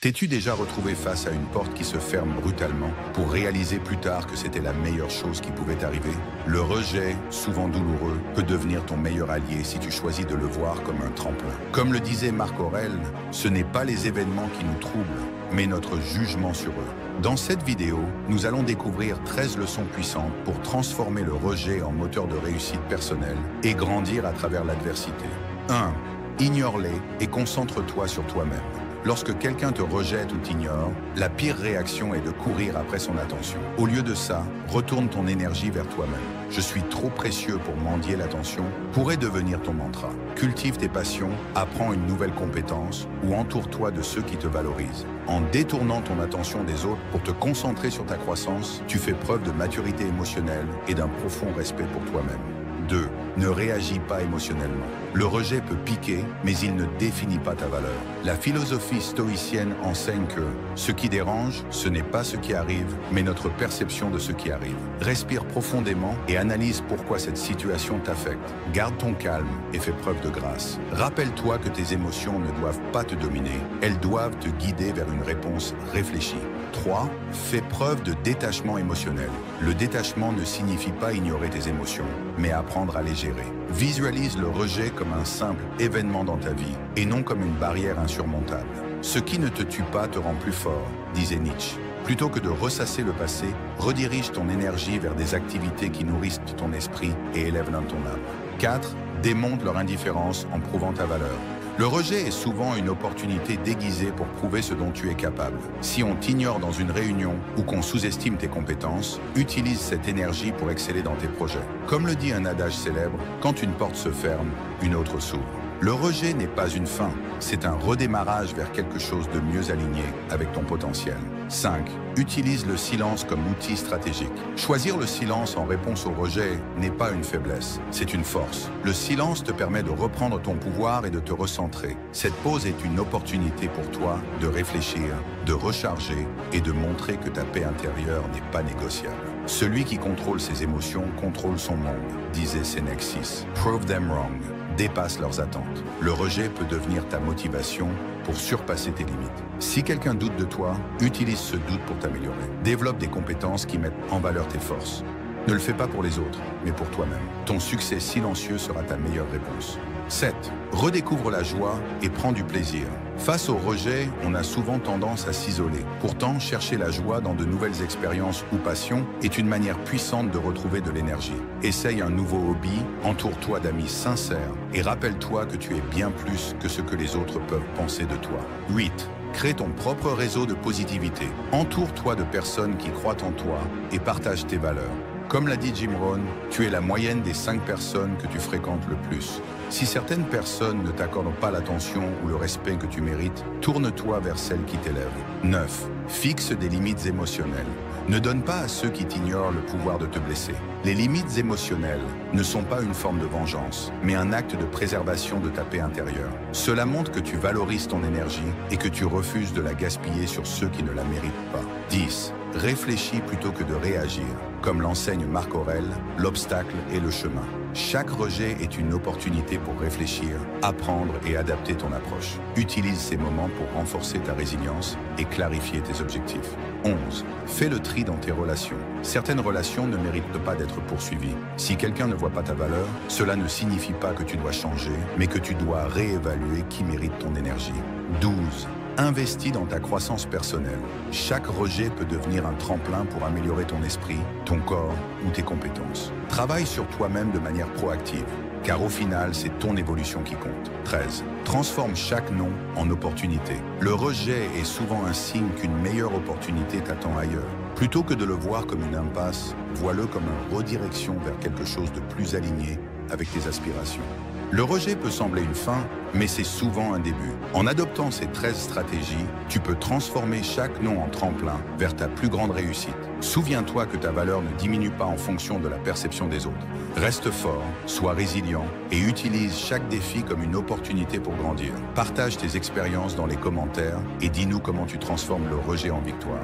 T'es-tu déjà retrouvé face à une porte qui se ferme brutalement pour réaliser plus tard que c'était la meilleure chose qui pouvait arriver? Le rejet, souvent douloureux, peut devenir ton meilleur allié si tu choisis de le voir comme un tremplin. Comme le disait Marc Aurèle, ce n'est pas les événements qui nous troublent, mais notre jugement sur eux. Dans cette vidéo, nous allons découvrir 13 leçons puissantes pour transformer le rejet en moteur de réussite personnelle et grandir à travers l'adversité. 1. Ignore-les et concentre-toi sur toi-même. Lorsque quelqu'un te rejette ou t'ignore, la pire réaction est de courir après son attention. Au lieu de ça, retourne ton énergie vers toi-même. Je suis trop précieux pour mendier l'attention pourrait devenir ton mantra. Cultive tes passions, apprends une nouvelle compétence ou entoure-toi de ceux qui te valorisent. En détournant ton attention des autres pour te concentrer sur ta croissance, tu fais preuve de maturité émotionnelle et d'un profond respect pour toi-même. 2. Ne réagis pas émotionnellement. Le rejet peut piquer, mais il ne définit pas ta valeur. La philosophie stoïcienne enseigne que ce qui dérange, ce n'est pas ce qui arrive, mais notre perception de ce qui arrive. Respire profondément et analyse pourquoi cette situation t'affecte. Garde ton calme et fais preuve de grâce. Rappelle-toi que tes émotions ne doivent pas te dominer, elles doivent te guider vers une réponse réfléchie. 3. Fais preuve de détachement émotionnel. Le détachement ne signifie pas ignorer tes émotions, mais apprendre à les gérer. Visualise le rejet comme un simple événement dans ta vie et non comme une barrière insurmontable. Ce qui ne te tue pas te rend plus fort, disait Nietzsche. Plutôt que de ressasser le passé, redirige ton énergie vers des activités qui nourrissent ton esprit et élèvent ton âme. 4. Démontre leur indifférence en prouvant ta valeur. Le rejet est souvent une opportunité déguisée pour prouver ce dont tu es capable. Si on t'ignore dans une réunion ou qu'on sous-estime tes compétences, utilise cette énergie pour exceller dans tes projets. Comme le dit un adage célèbre, quand une porte se ferme, une autre s'ouvre. Le rejet n'est pas une fin, c'est un redémarrage vers quelque chose de mieux aligné avec ton potentiel. 5. Utilise le silence comme outil stratégique. Choisir le silence en réponse au rejet n'est pas une faiblesse, c'est une force. Le silence te permet de reprendre ton pouvoir et de te recentrer. Cette pause est une opportunité pour toi de réfléchir, de recharger et de montrer que ta paix intérieure n'est pas négociable. Celui qui contrôle ses émotions contrôle son monde, disait Sénèque 6. Prove them wrong. Dépasse leurs attentes. Le rejet peut devenir ta motivation pour surpasser tes limites. Si quelqu'un doute de toi, utilise ce doute pour t'améliorer. Développe des compétences qui mettent en valeur tes forces. Ne le fais pas pour les autres, mais pour toi-même. Ton succès silencieux sera ta meilleure réponse. 7. Redécouvre la joie et prends du plaisir. Face au rejet, on a souvent tendance à s'isoler. Pourtant, chercher la joie dans de nouvelles expériences ou passions est une manière puissante de retrouver de l'énergie. Essaye un nouveau hobby, entoure-toi d'amis sincères et rappelle-toi que tu es bien plus que ce que les autres peuvent penser de toi. 8. Crée ton propre réseau de positivité. Entoure-toi de personnes qui croient en toi et partagent tes valeurs. Comme l'a dit Jim Rohn, tu es la moyenne des 5 personnes que tu fréquentes le plus. Si certaines personnes ne t'accordent pas l'attention ou le respect que tu mérites, tourne-toi vers celles qui t'élèvent. 9. Fixe des limites émotionnelles. Ne donne pas à ceux qui t'ignorent le pouvoir de te blesser. Les limites émotionnelles ne sont pas une forme de vengeance, mais un acte de préservation de ta paix intérieure. Cela montre que tu valorises ton énergie et que tu refuses de la gaspiller sur ceux qui ne la méritent pas. 10. Réfléchis plutôt que de réagir. Comme l'enseigne Marc Aurèle, l'obstacle est le chemin. Chaque rejet est une opportunité pour réfléchir, apprendre et adapter ton approche. Utilise ces moments pour renforcer ta résilience et clarifier tes objectifs. 11. Fais le tri dans tes relations. Certaines relations ne méritent pas d'être poursuivies. Si quelqu'un ne voit pas ta valeur, cela ne signifie pas que tu dois changer, mais que tu dois réévaluer qui mérite ton énergie. 12. Investis dans ta croissance personnelle. Chaque rejet peut devenir un tremplin pour améliorer ton esprit, ton corps ou tes compétences. Travaille sur toi-même de manière proactive, car au final, c'est ton évolution qui compte. 13. Transforme chaque non en opportunité. Le rejet est souvent un signe qu'une meilleure opportunité t'attend ailleurs. Plutôt que de le voir comme une impasse, vois-le comme une redirection vers quelque chose de plus aligné avec tes aspirations. Le rejet peut sembler une fin, mais c'est souvent un début. En adoptant ces 13 stratégies, tu peux transformer chaque non en tremplin vers ta plus grande réussite. Souviens-toi que ta valeur ne diminue pas en fonction de la perception des autres. Reste fort, sois résilient et utilise chaque défi comme une opportunité pour grandir. Partage tes expériences dans les commentaires et dis-nous comment tu transformes le rejet en victoire.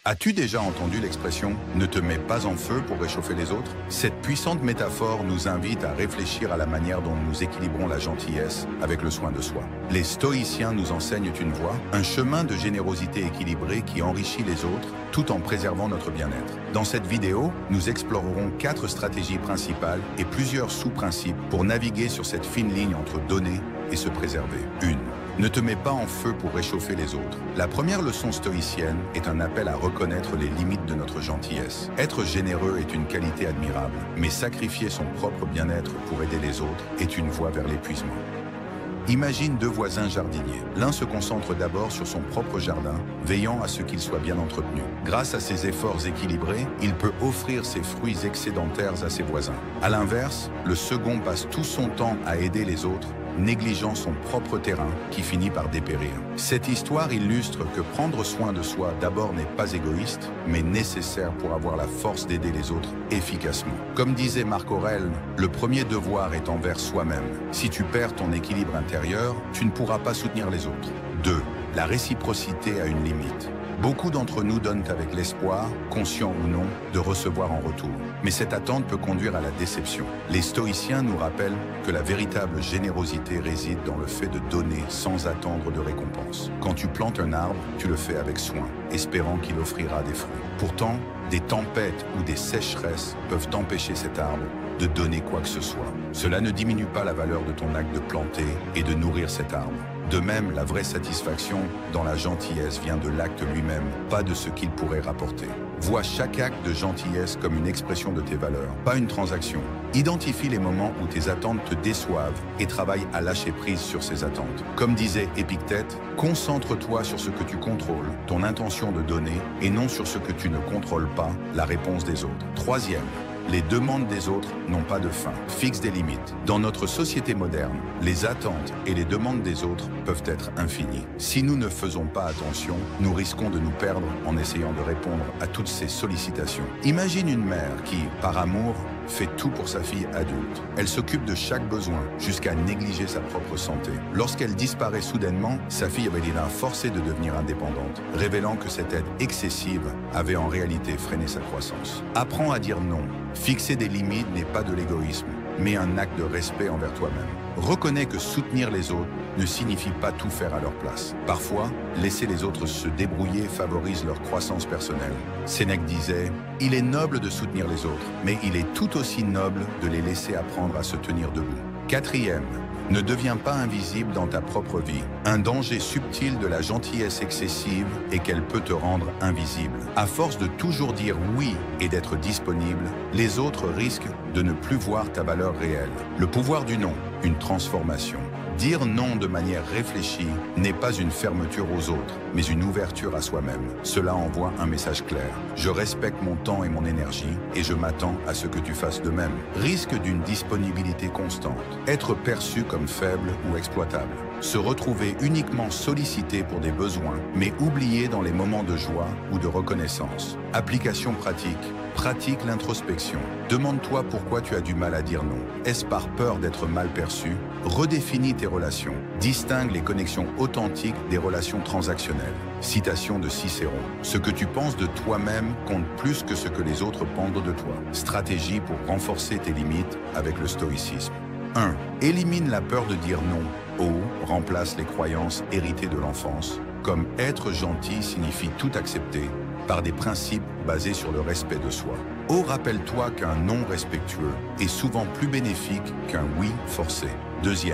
As-tu déjà entendu l'expression « ne te mets pas en feu pour réchauffer les autres » Cette puissante métaphore nous invite à réfléchir à la manière dont nous équilibrons la gentillesse avec le soin de soi. Les stoïciens nous enseignent une voie, un chemin de générosité équilibrée qui enrichit les autres tout en préservant notre bien-être. Dans cette vidéo, nous explorerons 4 stratégies principales et plusieurs sous-principes pour naviguer sur cette fine ligne entre donner et se préserver. 1. Ne te mets pas en feu pour réchauffer les autres. La première leçon stoïcienne est un appel à reconnaître les limites de notre gentillesse. Être généreux est une qualité admirable, mais sacrifier son propre bien-être pour aider les autres est une voie vers l'épuisement. Imagine 2 voisins jardiniers. L'un se concentre d'abord sur son propre jardin, veillant à ce qu'il soit bien entretenu. Grâce à ses efforts équilibrés, il peut offrir ses fruits excédentaires à ses voisins. À l'inverse, le second passe tout son temps à aider les autres, négligeant son propre terrain qui finit par dépérir. Cette histoire illustre que prendre soin de soi d'abord n'est pas égoïste, mais nécessaire pour avoir la force d'aider les autres efficacement. Comme disait Marc Aurèle, le premier devoir est envers soi-même. Si tu perds ton équilibre intérieur, tu ne pourras pas soutenir les autres. 2. La réciprocité a une limite. Beaucoup d'entre nous donnent avec l'espoir, conscient ou non, de recevoir en retour. Mais cette attente peut conduire à la déception. Les stoïciens nous rappellent que la véritable générosité réside dans le fait de donner sans attendre de récompense. Quand tu plantes un arbre, tu le fais avec soin, espérant qu'il offrira des fruits. Pourtant, des tempêtes ou des sécheresses peuvent empêcher cet arbre de donner quoi que ce soit. Cela ne diminue pas la valeur de ton acte de planter et de nourrir cet arbre. De même, la vraie satisfaction dans la gentillesse vient de l'acte lui-même, pas de ce qu'il pourrait rapporter. Vois chaque acte de gentillesse comme une expression de tes valeurs, pas une transaction. Identifie les moments où tes attentes te déçoivent et travaille à lâcher prise sur ces attentes. Comme disait Épictète, concentre-toi sur ce que tu contrôles, ton intention de donner, et non sur ce que tu ne contrôles pas, la réponse des autres. 3e. Les demandes des autres n'ont pas de fin. Fixe des limites. Dans notre société moderne, les attentes et les demandes des autres peuvent être infinies. Si nous ne faisons pas attention, nous risquons de nous perdre en essayant de répondre à toutes ces sollicitations. Imagine une mère qui, par amour, fait tout pour sa fille adulte. Elle s'occupe de chaque besoin, jusqu'à négliger sa propre santé. Lorsqu'elle disparaît soudainement, sa fille avait été forcée de devenir indépendante, révélant que cette aide excessive avait en réalité freiné sa croissance. Apprends à dire non. Fixer des limites n'est pas de l'égoïsme, mais un acte de respect envers toi-même. Reconnais que soutenir les autres ne signifie pas tout faire à leur place. Parfois, laisser les autres se débrouiller favorise leur croissance personnelle. Sénèque disait « Il est noble de soutenir les autres, mais il est tout aussi noble de les laisser apprendre à se tenir debout. » 4e. Ne deviens pas invisible dans ta propre vie. Un danger subtil de la gentillesse excessive est qu'elle peut te rendre invisible. À force de toujours dire oui et d'être disponible, les autres risquent de ne plus voir ta valeur réelle. Le pouvoir du non, une transformation. Dire non de manière réfléchie n'est pas une fermeture aux autres, mais une ouverture à soi-même. Cela envoie un message clair. Je respecte mon temps et mon énergie et je m'attends à ce que tu fasses de même. Risque d'une disponibilité constante. Être perçu comme faible ou exploitable. Se retrouver uniquement sollicité pour des besoins, mais oublié dans les moments de joie ou de reconnaissance. Application pratique. Pratique l'introspection. Demande-toi pourquoi tu as du mal à dire non. Est-ce par peur d'être mal perçu? Redéfinis tes relations. Distingue les connexions authentiques des relations transactionnelles. Citation de Cicéron. Ce que tu penses de toi-même compte plus que ce que les autres pensent de toi. Stratégie pour renforcer tes limites avec le stoïcisme. 1. Élimine la peur de dire non. O. Remplace les croyances héritées de l'enfance, comme être gentil signifie tout accepter, par des principes basés sur le respect de soi. O. Rappelle-toi qu'un non respectueux est souvent plus bénéfique qu'un oui forcé. 2e.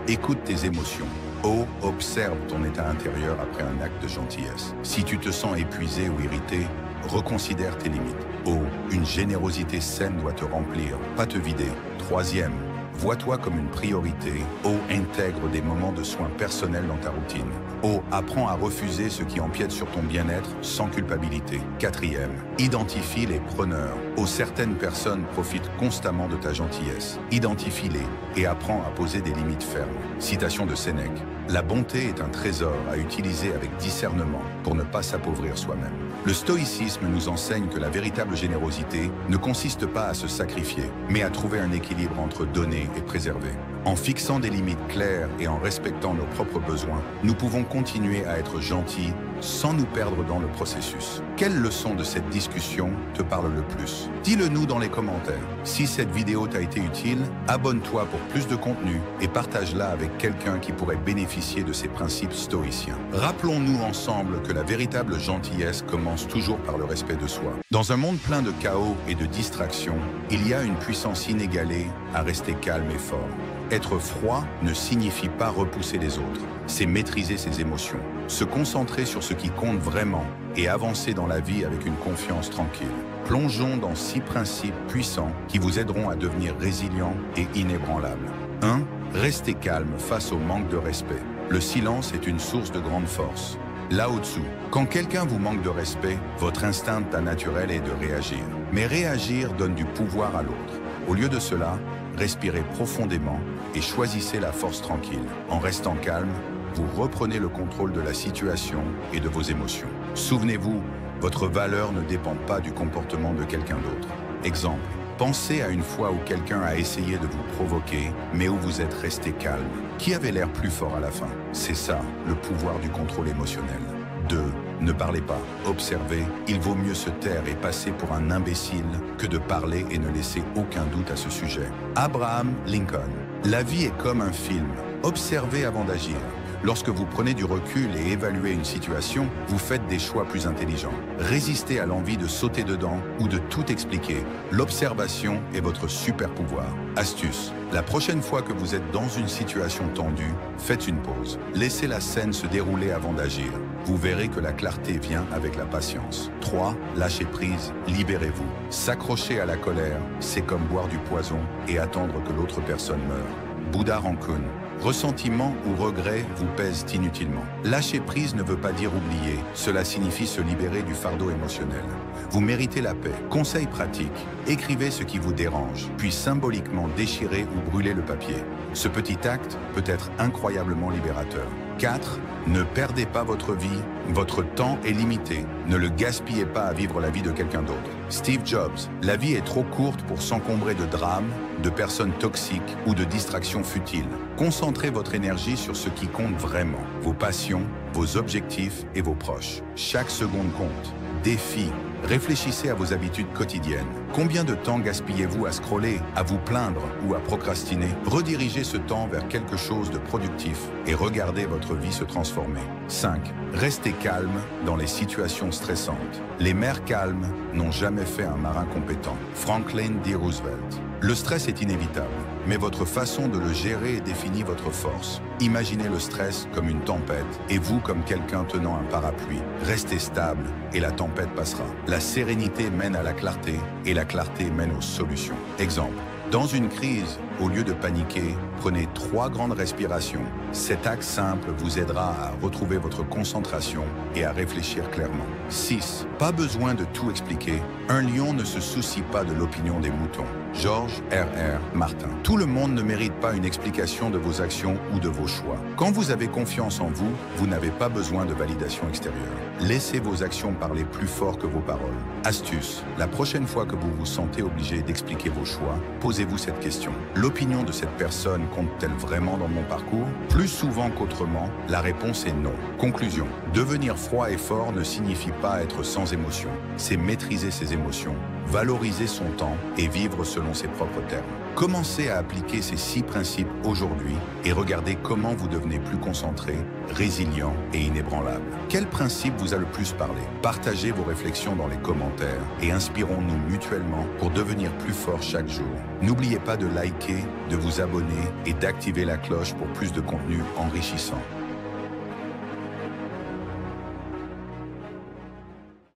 Écoute tes émotions. O. Observe ton état intérieur après un acte de gentillesse. Si tu te sens épuisé ou irrité, reconsidère tes limites. O. Une générosité saine doit te remplir, pas te vider. 3e. Vois-toi comme une priorité. O. Intègre des moments de soins personnels dans ta routine. O. Apprends à refuser ce qui empiète sur ton bien-être sans culpabilité. 4e. Identifie les preneurs. O. Certaines personnes profitent constamment de ta gentillesse. Identifie-les et apprends à poser des limites fermes. Citation de Sénèque. La bonté est un trésor à utiliser avec discernement pour ne pas s'appauvrir soi-même. Le stoïcisme nous enseigne que la véritable générosité ne consiste pas à se sacrifier, mais à trouver un équilibre entre donner et préserver. En fixant des limites claires et en respectant nos propres besoins, nous pouvons continuer à être gentils sans nous perdre dans le processus. Quelle leçon de cette discussion te parle le plus? Dis-le nous dans les commentaires. Si cette vidéo t'a été utile, abonne-toi pour plus de contenu et partage-la avec quelqu'un qui pourrait bénéficier de ces principes stoïciens. Rappelons-nous ensemble que la véritable gentillesse commence toujours par le respect de soi. Dans un monde plein de chaos et de distractions, il y a une puissance inégalée à rester calme et fort. Être froid ne signifie pas repousser les autres, c'est maîtriser ses émotions, se concentrer sur ce qui compte vraiment et avancer dans la vie avec une confiance tranquille. Plongeons dans 6 principes puissants qui vous aideront à devenir résilient et inébranlable. 1. Restez calme face au manque de respect. Le silence est une source de grande force. Lao Tzu, quand quelqu'un vous manque de respect, votre instinct naturel est de réagir. Mais réagir donne du pouvoir à l'autre. Au lieu de cela, respirez profondément et choisissez la force tranquille. En restant calme, vous reprenez le contrôle de la situation et de vos émotions. Souvenez-vous, votre valeur ne dépend pas du comportement de quelqu'un d'autre. Exemple, pensez à une fois où quelqu'un a essayé de vous provoquer, mais où vous êtes resté calme. Qui avait l'air plus fort à la fin? C'est ça, le pouvoir du contrôle émotionnel. 2. Ne parlez pas, observez. Il vaut mieux se taire et passer pour un imbécile que de parler et ne laisser aucun doute à ce sujet. Abraham Lincoln. La vie est comme un film. Observez avant d'agir. Lorsque vous prenez du recul et évaluez une situation, vous faites des choix plus intelligents. Résistez à l'envie de sauter dedans ou de tout expliquer. L'observation est votre super pouvoir. Astuce. La prochaine fois que vous êtes dans une situation tendue, faites une pause. Laissez la scène se dérouler avant d'agir. Vous verrez que la clarté vient avec la patience. 3. Lâchez prise, libérez-vous. S'accrocher à la colère, c'est comme boire du poison et attendre que l'autre personne meure. Bouddha Rancune. Ressentiment ou regret vous pèsent inutilement. Lâcher prise ne veut pas dire oublier, cela signifie se libérer du fardeau émotionnel. Vous méritez la paix. Conseil pratique, écrivez ce qui vous dérange, puis symboliquement déchirez ou brûlez le papier. Ce petit acte peut être incroyablement libérateur. 4. Ne perdez pas votre vie, votre temps est limité. Ne le gaspillez pas à vivre la vie de quelqu'un d'autre. Steve Jobs, la vie est trop courte pour s'encombrer de drames, de personnes toxiques ou de distractions futiles. Concentrez votre énergie sur ce qui compte vraiment, vos passions, vos objectifs et vos proches. Chaque seconde compte. Défi. Réfléchissez à vos habitudes quotidiennes. Combien de temps gaspillez-vous à scroller, à vous plaindre ou à procrastiner? Redirigez ce temps vers quelque chose de productif et regardez votre vie se transformer. 5. Restez calme dans les situations stressantes. Les mers calmes n'ont jamais fait un marin compétent. Franklin D. Roosevelt. Le stress est inévitable, mais votre façon de le gérer définit votre force. Imaginez le stress comme une tempête et vous comme quelqu'un tenant un parapluie. Restez stable et la tempête passera. La sérénité mène à la clarté et la clarté mène aux solutions. Exemple, dans une crise, au lieu de paniquer, prenez 3 grandes respirations. Cet acte simple vous aidera à retrouver votre concentration et à réfléchir clairement. 6. Pas besoin de tout expliquer. Un lion ne se soucie pas de l'opinion des moutons. George R.R. Martin. Tout le monde ne mérite pas une explication de vos actions ou de vos choix. Quand vous avez confiance en vous, vous n'avez pas besoin de validation extérieure. Laissez vos actions parler plus fort que vos paroles. Astuce. La prochaine fois que vous vous sentez obligé d'expliquer vos choix, posez-vous cette question. L'opinion de cette personne compte-t-elle vraiment dans mon parcours? Plus souvent qu'autrement, la réponse est non. Conclusion. Devenir froid et fort ne signifie pas être sans émotion. C'est maîtriser ses émotions, valoriser son temps et vivre selon ses propres termes. Commencez à appliquer ces 6 principes aujourd'hui et regardez comment vous devenez plus concentré, résilient et inébranlable. Quel principe vous a le plus parlé? Partagez vos réflexions dans les commentaires et inspirons-nous mutuellement pour devenir plus forts chaque jour. N'oubliez pas de liker, de vous abonner et d'activer la cloche pour plus de contenu enrichissant.